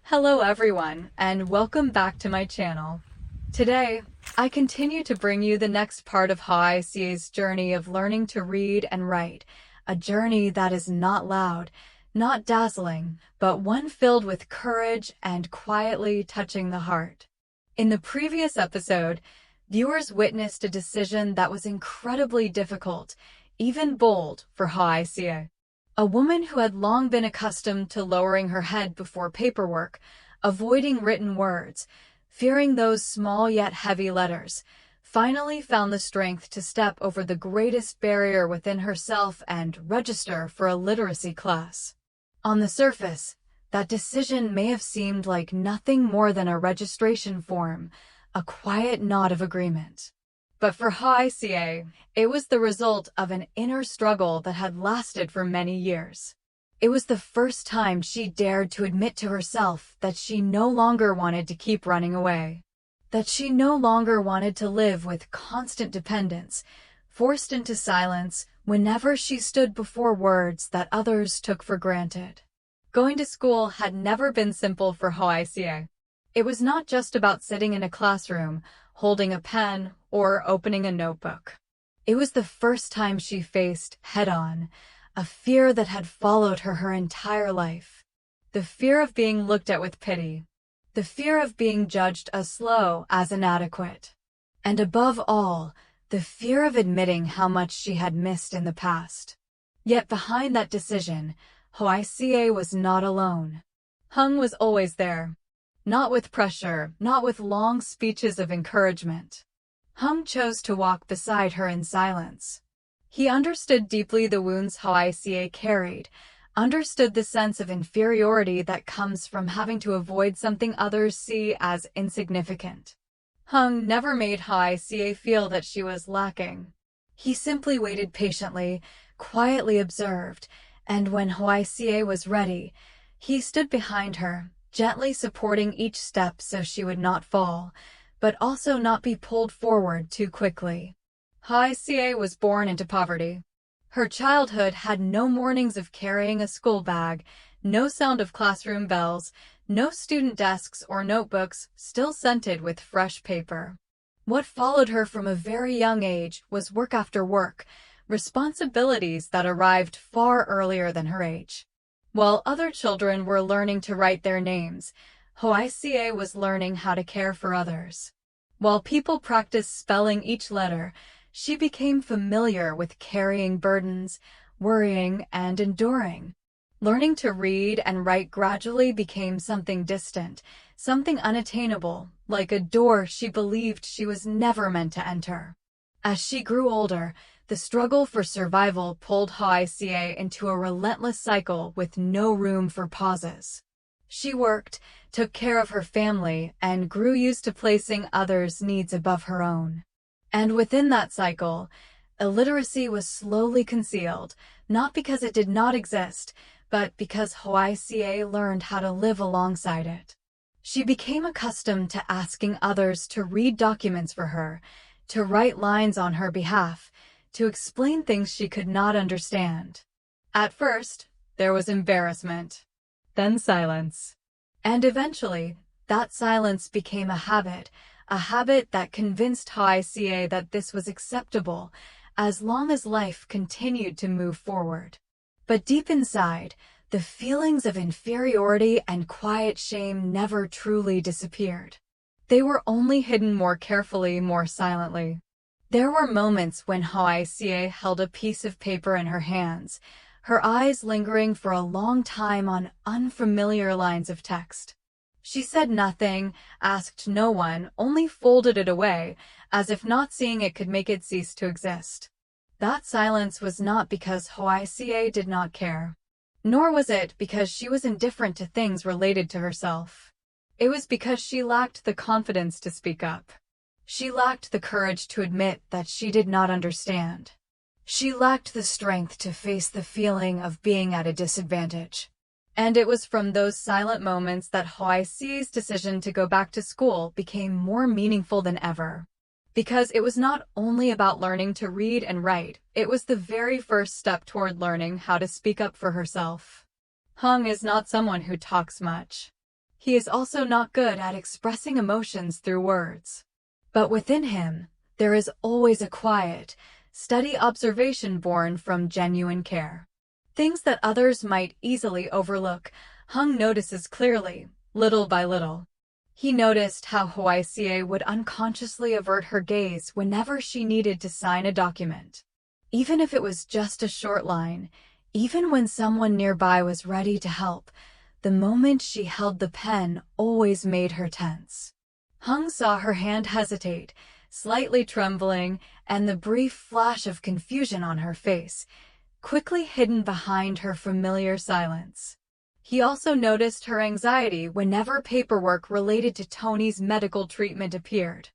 Hello everyone, and welcome back to my channel. Today, I continue to bring you the next part of Hoài Ca's journey of learning to read and write, a journey that is not loud, not dazzling, but one filled with courage and quietly touching the heart. In the previous episode, viewers witnessed a decision that was incredibly difficult, even bold, for Hoài Ca. A woman who had long been accustomed to lowering her head before paperwork, avoiding written words, fearing those small yet heavy letters, finally found the strength to step over the greatest barrier within herself and register for a literacy class. On the surface, that decision may have seemed like nothing more than a registration form, a quiet nod of agreement. But for Hoài Ca, it was the result of an inner struggle that had lasted for many years. It was the first time she dared to admit to herself that she no longer wanted to keep running away, that she no longer wanted to live with constant dependence, forced into silence whenever she stood before words that others took for granted. Going to school had never been simple for Hoài Ca. It was not just about sitting in a classroom, holding a pen, or opening a notebook. It was the first time she faced, head-on, a fear that had followed her entire life. The fear of being looked at with pity. The fear of being judged as slow, as inadequate. And above all, the fear of admitting how much she had missed in the past. Yet behind that decision, Hoài Ca was not alone. Hùng was always there. Not with pressure, not with long speeches of encouragement. Hùng chose to walk beside her in silence. He understood deeply the wounds Hoài Ca carried, understood the sense of inferiority that comes from having to avoid something others see as insignificant. Hùng never made Hoài Ca feel that she was lacking. He simply waited patiently, quietly observed, and when Hoài Ca was ready, he stood behind her, gently supporting each step so she would not fall, but also not be pulled forward too quickly. Hoài Ca was born into poverty. Her childhood had no mornings of carrying a school bag, no sound of classroom bells, no student desks or notebooks still scented with fresh paper. What followed her from a very young age was work after work, responsibilities that arrived far earlier than her age. While other children were learning to write their names, Hoài Ca was learning how to care for others. While people practiced spelling each letter, she became familiar with carrying burdens, worrying, and enduring. Learning to read and write gradually became something distant, something unattainable, like a door she believed she was never meant to enter. As she grew older, the struggle for survival pulled Hoài Ca into a relentless cycle with no room for pauses. She worked, took care of her family, and grew used to placing others' needs above her own. And within that cycle, illiteracy was slowly concealed, not because it did not exist, but because Hoài Ca learned how to live alongside it. She became accustomed to asking others to read documents for her, to write lines on her behalf, to explain things she could not understand. At first, there was embarrassment, then silence. And eventually, that silence became a habit that convinced Hoài Ca that this was acceptable, as long as life continued to move forward. But deep inside, the feelings of inferiority and quiet shame never truly disappeared. They were only hidden more carefully, more silently. There were moments when Hoài Ca held a piece of paper in her hands, her eyes lingering for a long time on unfamiliar lines of text. She said nothing, asked no one, only folded it away, as if not seeing it could make it cease to exist. That silence was not because Hoài Ca did not care, nor was it because she was indifferent to things related to herself. It was because she lacked the confidence to speak up. She lacked the courage to admit that she did not understand. She lacked the strength to face the feeling of being at a disadvantage. And it was from those silent moments that Hoài Ca's decision to go back to school became more meaningful than ever. Because it was not only about learning to read and write, it was the very first step toward learning how to speak up for herself. Hùng is not someone who talks much. He is also not good at expressing emotions through words. But within him, there is always a quiet, steady observation born from genuine care. Things that others might easily overlook, Hùng notices clearly, little by little. He noticed how Hoài Ca would unconsciously avert her gaze whenever she needed to sign a document. Even if it was just a short line, even when someone nearby was ready to help, the moment she held the pen always made her tense. Hùng saw her hand hesitate, slightly trembling, and the brief flash of confusion on her face, quickly hidden behind her familiar silence. He also noticed her anxiety whenever paperwork related to Tony's medical treatment appeared.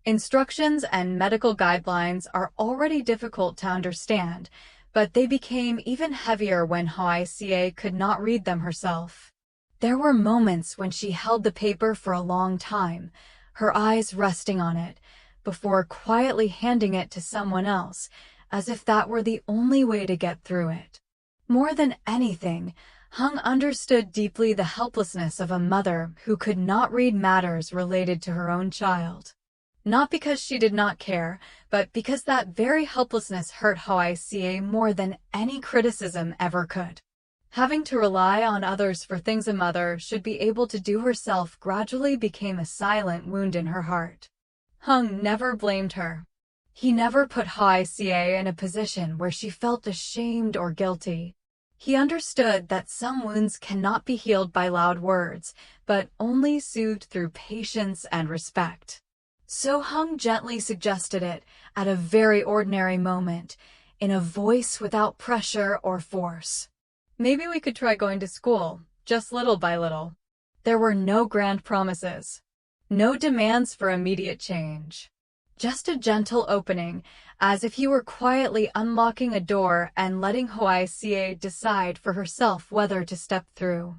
Instructions and medical guidelines are already difficult to understand, but they became even heavier when Hoài Ca could not read them herself. There were moments when she held the paper for a long time, her eyes resting on it, before quietly handing it to someone else, as if that were the only way to get through it. More than anything, Hùng understood deeply the helplessness of a mother who could not read matters related to her own child. Not because she did not care, but because that very helplessness hurt Hoài Ca more than any criticism ever could. Having to rely on others for things a mother should be able to do herself gradually became a silent wound in her heart. Hùng never blamed her. He never put Hoài Ca in a position where she felt ashamed or guilty. He understood that some wounds cannot be healed by loud words, but only soothed through patience and respect. So Hùng gently suggested it at a very ordinary moment, in a voice without pressure or force. Maybe we could try going to school, just little by little. There were no grand promises. No demands for immediate change. Just a gentle opening, as if he were quietly unlocking a door and letting Hoài Ca decide for herself whether to step through.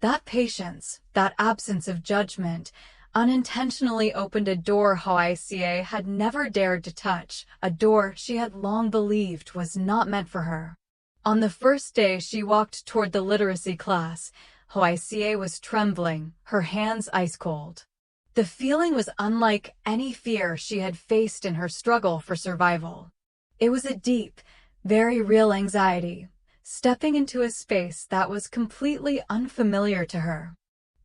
That patience, that absence of judgment, unintentionally opened a door Hoài Ca had never dared to touch, a door she had long believed was not meant for her. On the first day she walked toward the literacy class, Hoài Ca was trembling, her hands ice-cold. The feeling was unlike any fear she had faced in her struggle for survival. It was a deep, very real anxiety, stepping into a space that was completely unfamiliar to her.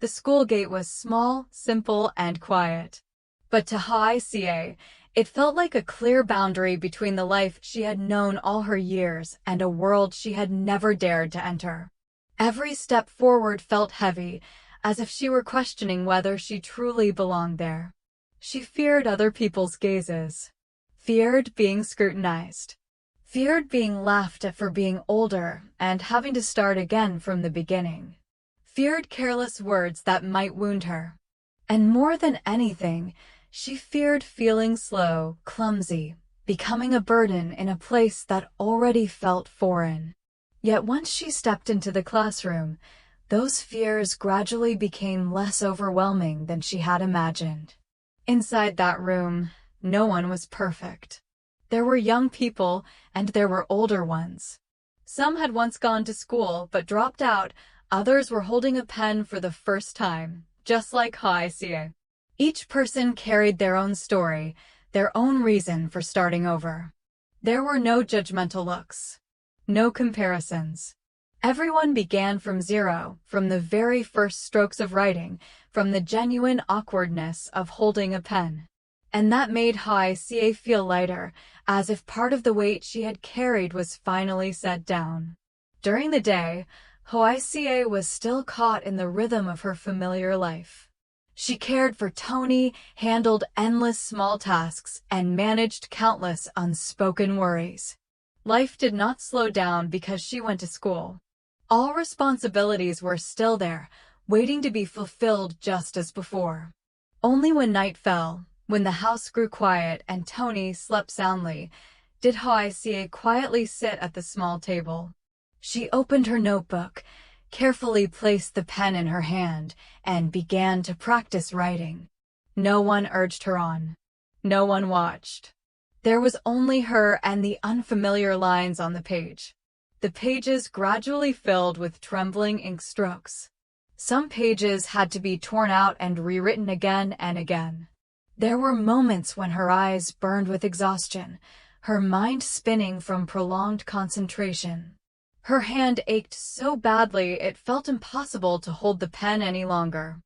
The school gate was small, simple, and quiet. But to Hoài Ca, it felt like a clear boundary between the life she had known all her years and a world she had never dared to enter. Every step forward felt heavy, as if she were questioning whether she truly belonged there. She feared other people's gazes. Feared being scrutinized. Feared being laughed at for being older and having to start again from the beginning. Feared careless words that might wound her. And more than anything, she feared feeling slow, clumsy, becoming a burden in a place that already felt foreign. Yet once she stepped into the classroom, those fears gradually became less overwhelming than she had imagined. Inside that room, no one was perfect. There were young people, and there were older ones. Some had once gone to school but dropped out, others were holding a pen for the first time, just like Hoài Ca. Each person carried their own story, their own reason for starting over. There were no judgmental looks. No comparisons. Everyone began from zero, from the very first strokes of writing, from the genuine awkwardness of holding a pen. And that made Hoài Ca feel lighter, as if part of the weight she had carried was finally set down. During the day, Hoài Ca was still caught in the rhythm of her familiar life. She cared for Tony, handled endless small tasks, and managed countless unspoken worries. Life did not slow down because she went to school. All responsibilities were still there, waiting to be fulfilled just as before. Only when night fell, when the house grew quiet and Tony slept soundly, did Hoài Ca quietly sit at the small table. She opened her notebook, carefully placed the pen in her hand, and began to practice writing. No one urged her on. No one watched. There was only her and the unfamiliar lines on the page. The pages gradually filled with trembling ink strokes. Some pages had to be torn out and rewritten again and again. There were moments when her eyes burned with exhaustion, her mind spinning from prolonged concentration. Her hand ached so badly it felt impossible to hold the pen any longer.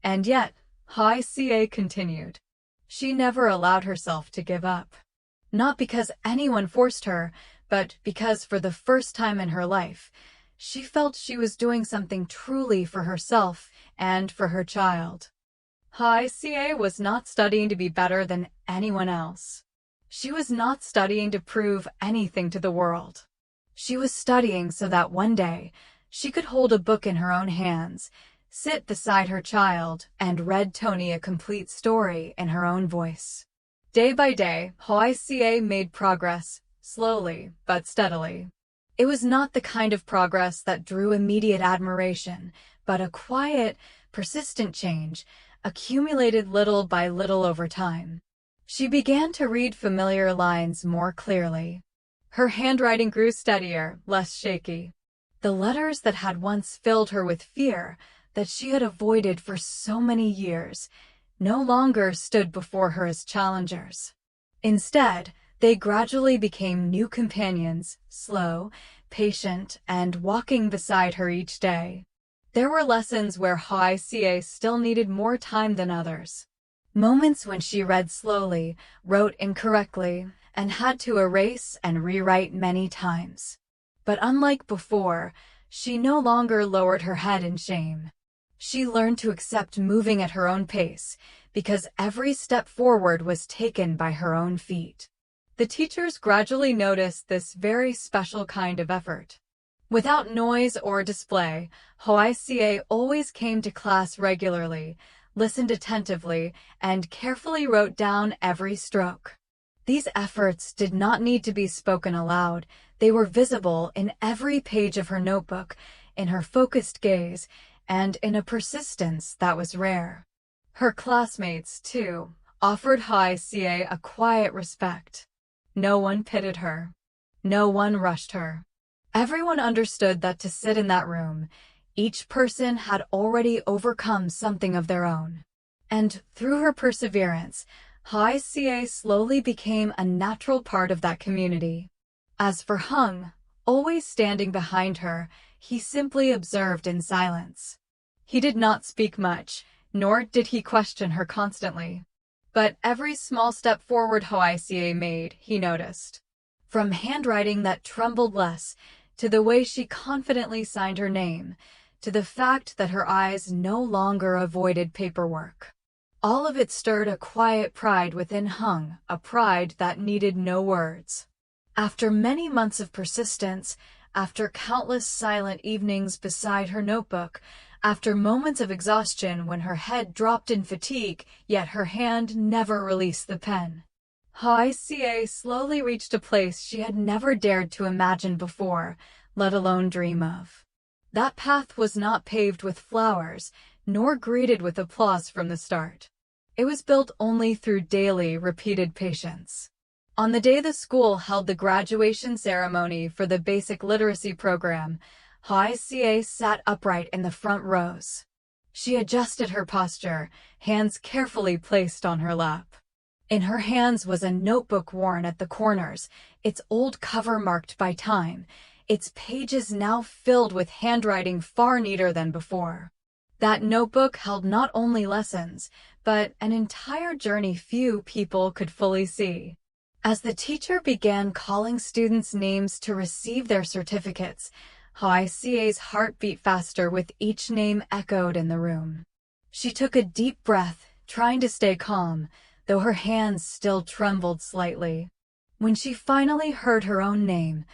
And yet, Hoài Ca continued. She never allowed herself to give up. Not because anyone forced her, but because for the first time in her life, she felt she was doing something truly for herself and for her child. Hoài Ca was not studying to be better than anyone else. She was not studying to prove anything to the world. She was studying so that one day she could hold a book in her own hands, sit beside her child, and read Tony a complete story in her own voice. Day by day, Hoài Ca made progress, slowly but steadily. It was not the kind of progress that drew immediate admiration, but a quiet, persistent change, accumulated little by little over time. She began to read familiar lines more clearly. Her handwriting grew steadier, less shaky. The letters that had once filled her with fear, that she had avoided for so many years, no longer stood before her as challengers. Instead, they gradually became new companions, slow, patient, and walking beside her each day. There were lessons where Hoài Ca still needed more time than others. Moments when she read slowly, wrote incorrectly, and had to erase and rewrite many times. But unlike before, she no longer lowered her head in shame. She learned to accept moving at her own pace, because every step forward was taken by her own feet. The teachers gradually noticed this very special kind of effort. Without noise or display, Hoài Ca always came to class regularly, listened attentively, and carefully wrote down every stroke. These efforts did not need to be spoken aloud. They were visible in every page of her notebook, in her focused gaze, and in a persistence that was rare. Her classmates, too, offered Hoài Ca a quiet respect. No one pitied her. No one rushed her. Everyone understood that to sit in that room, each person had already overcome something of their own. And through her perseverance, Hoài Ca slowly became a natural part of that community. As for Hùng, always standing behind her, he simply observed in silence. He did not speak much, nor did he question her constantly. But every small step forward Hoài Ca made, he noticed. From handwriting that trembled less, to the way she confidently signed her name, to the fact that her eyes no longer avoided paperwork. All of it stirred a quiet pride within Hùng, a pride that needed no words. After many months of persistence, after countless silent evenings beside her notebook, after moments of exhaustion when her head dropped in fatigue, yet her hand never released the pen, Hoài Ca slowly reached a place she had never dared to imagine before, let alone dream of. That path was not paved with flowers, nor greeted with applause from the start. It was built only through daily, repeated patience. On the day the school held the graduation ceremony for the basic literacy program, Hoài Ca sat upright in the front rows. She adjusted her posture, hands carefully placed on her lap. In her hands was a notebook worn at the corners, its old cover marked by time, its pages now filled with handwriting far neater than before. That notebook held not only lessons, but an entire journey few people could fully see. As the teacher began calling students' names to receive their certificates, Hoài Ca's heart beat faster with each name echoed in the room. She took a deep breath, trying to stay calm, though her hands still trembled slightly. When she finally heard her own name,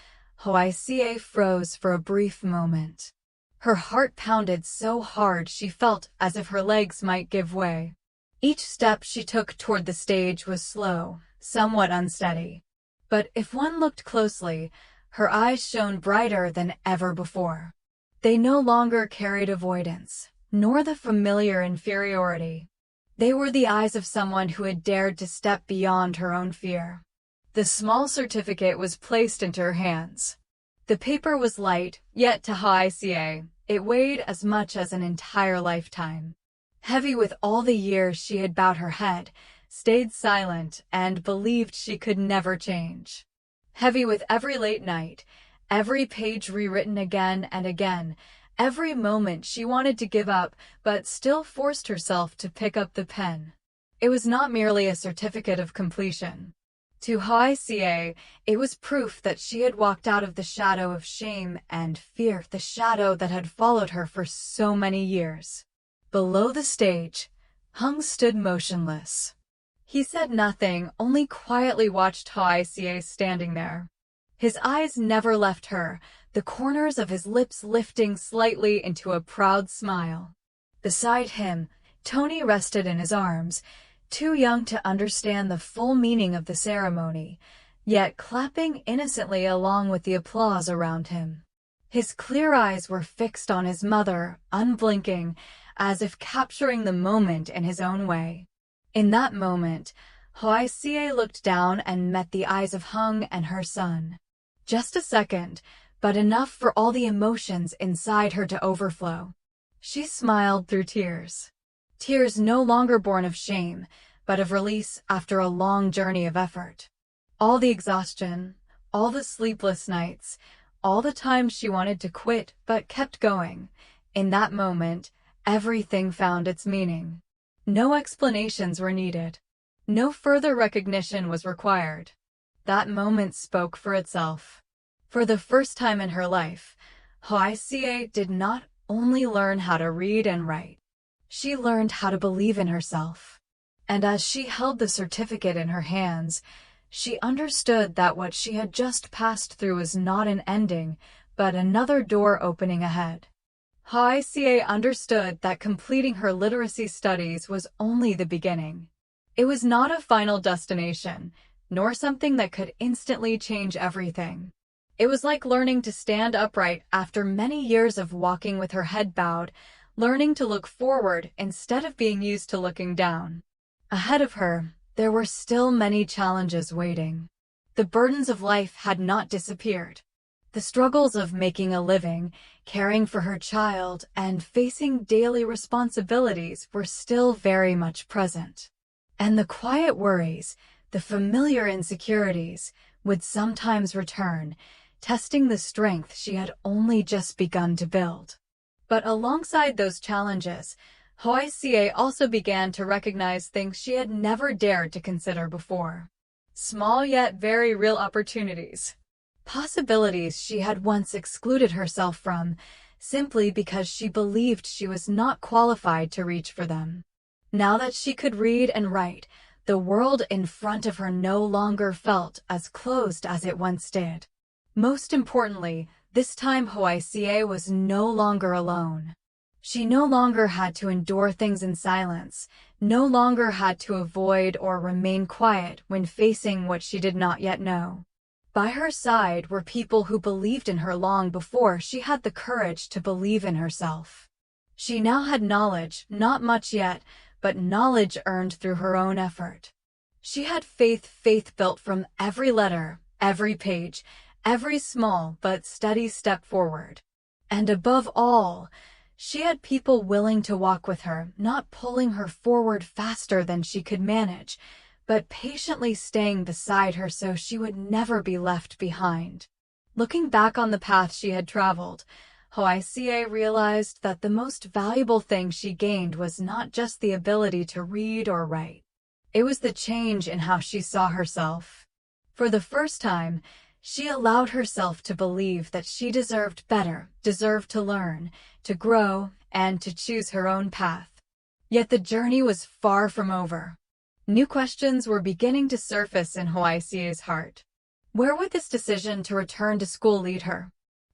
Hoài Ca froze for a brief moment. Her heart pounded so hard she felt as if her legs might give way. Each step she took toward the stage was slow, somewhat unsteady. But if one looked closely, her eyes shone brighter than ever before. They no longer carried avoidance, nor the familiar inferiority. They were the eyes of someone who had dared to step beyond her own fear. The small certificate was placed into her hands. The paper was light, yet to Hoài Ca, It weighed as much as an entire lifetime. Heavy with all the years she had bowed her head, stayed silent, and believed she could never change. Heavy with every late night, every page rewritten again and again, every moment she wanted to give up but still forced herself to pick up the pen. It was not merely a certificate of completion. To Hoài Ca, it was proof that she had walked out of the shadow of shame and fear, the shadow that had followed her for so many years. Below the stage, Hùng stood motionless. He said nothing, only quietly watched Hoài Ca standing there. His eyes never left her, the corners of his lips lifting slightly into a proud smile. Beside him, Tony rested in his arms, too young to understand the full meaning of the ceremony, yet clapping innocently along with the applause around him. His clear eyes were fixed on his mother, unblinking, as if capturing the moment in his own way. In that moment, Hoài Ca looked down and met the eyes of Hùng and her son. Just a second, but enough for all the emotions inside her to overflow. She smiled through tears. Tears no longer born of shame, but of release after a long journey of effort. All the exhaustion, all the sleepless nights, all the times she wanted to quit but kept going. In that moment, everything found its meaning. No explanations were needed. No further recognition was required. That moment spoke for itself. For the first time in her life, Hoài Ca did not only learn how to read and write. She learned how to believe in herself. And as she held the certificate in her hands, she understood that what she had just passed through was not an ending, but another door opening ahead. Hoài Ca understood that completing her literacy studies was only the beginning. It was not a final destination, nor something that could instantly change everything. It was like learning to stand upright after many years of walking with her head bowed, learning to look forward instead of being used to looking down. Ahead of her, there were still many challenges waiting. The burdens of life had not disappeared. The struggles of making a living, caring for her child, and facing daily responsibilities were still very much present. And the quiet worries, the familiar insecurities, would sometimes return, testing the strength she had only just begun to build. But alongside those challenges, Hoài Ca also began to recognize things she had never dared to consider before. Small yet very real opportunities. Possibilities she had once excluded herself from, simply because she believed she was not qualified to reach for them. Now that she could read and write, the world in front of her no longer felt as closed as it once did. Most importantly, this time Hoài Ca was no longer alone. She no longer had to endure things in silence, no longer had to avoid or remain quiet when facing what she did not yet know. By her side were people who believed in her long before she had the courage to believe in herself. She now had knowledge, not much yet, but knowledge earned through her own effort. She had faith built from every letter, every page, every small but steady step forward. And above all, she had people willing to walk with her, not pulling her forward faster than she could manage, but patiently staying beside her so she would never be left behind. Looking back on the path she had traveled, Hoài Ca realized that the most valuable thing she gained was not just the ability to read or write. It was the change in how she saw herself. For the first time, she allowed herself to believe that she deserved better, deserved to learn, to grow, and to choose her own path. Yet the journey was far from over. New questions were beginning to surface in Hoài Ca's heart. Where would this decision to return to school lead her?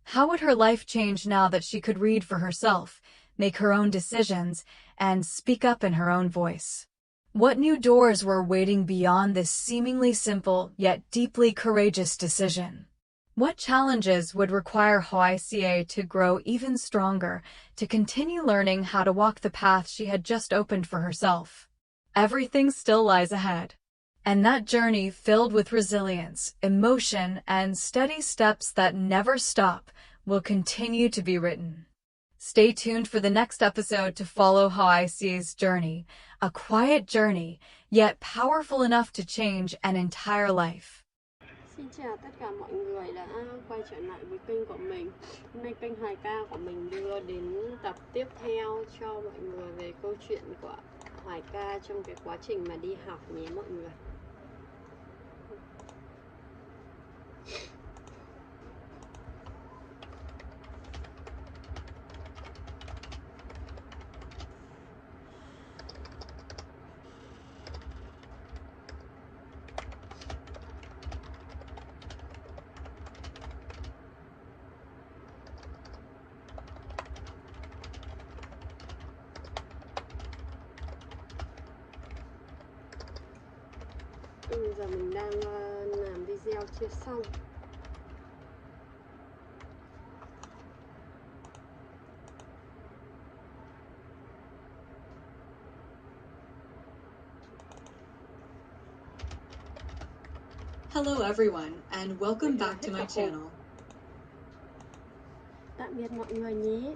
How would her life change now that she could read for herself, make her own decisions, and speak up in her own voice? What new doors were waiting beyond this seemingly simple yet deeply courageous decision? What challenges would require Hoài Ca to grow even stronger, to continue learning how to walk the path she had just opened for herself? Everything still lies ahead. And that journey, filled with resilience, emotion, and steady steps that never stop, will continue to be written. Stay tuned for the next episode to follow how I see's journey, a quiet journey, yet powerful enough to change an entire life. Xin chào tất cả mọi người đã quay trở lại với kênh của mình. Hôm nay kênh Hoài Ca của mình đưa đến tập tiếp theo cho mọi người về câu chuyện của Hoài Ca trong cái quá trình mà đi học nhé mọi người. Bây giờ mình đang làm video chưa xong. Hello everyone and welcome back to my channel. Tạm biệt mọi người nhé.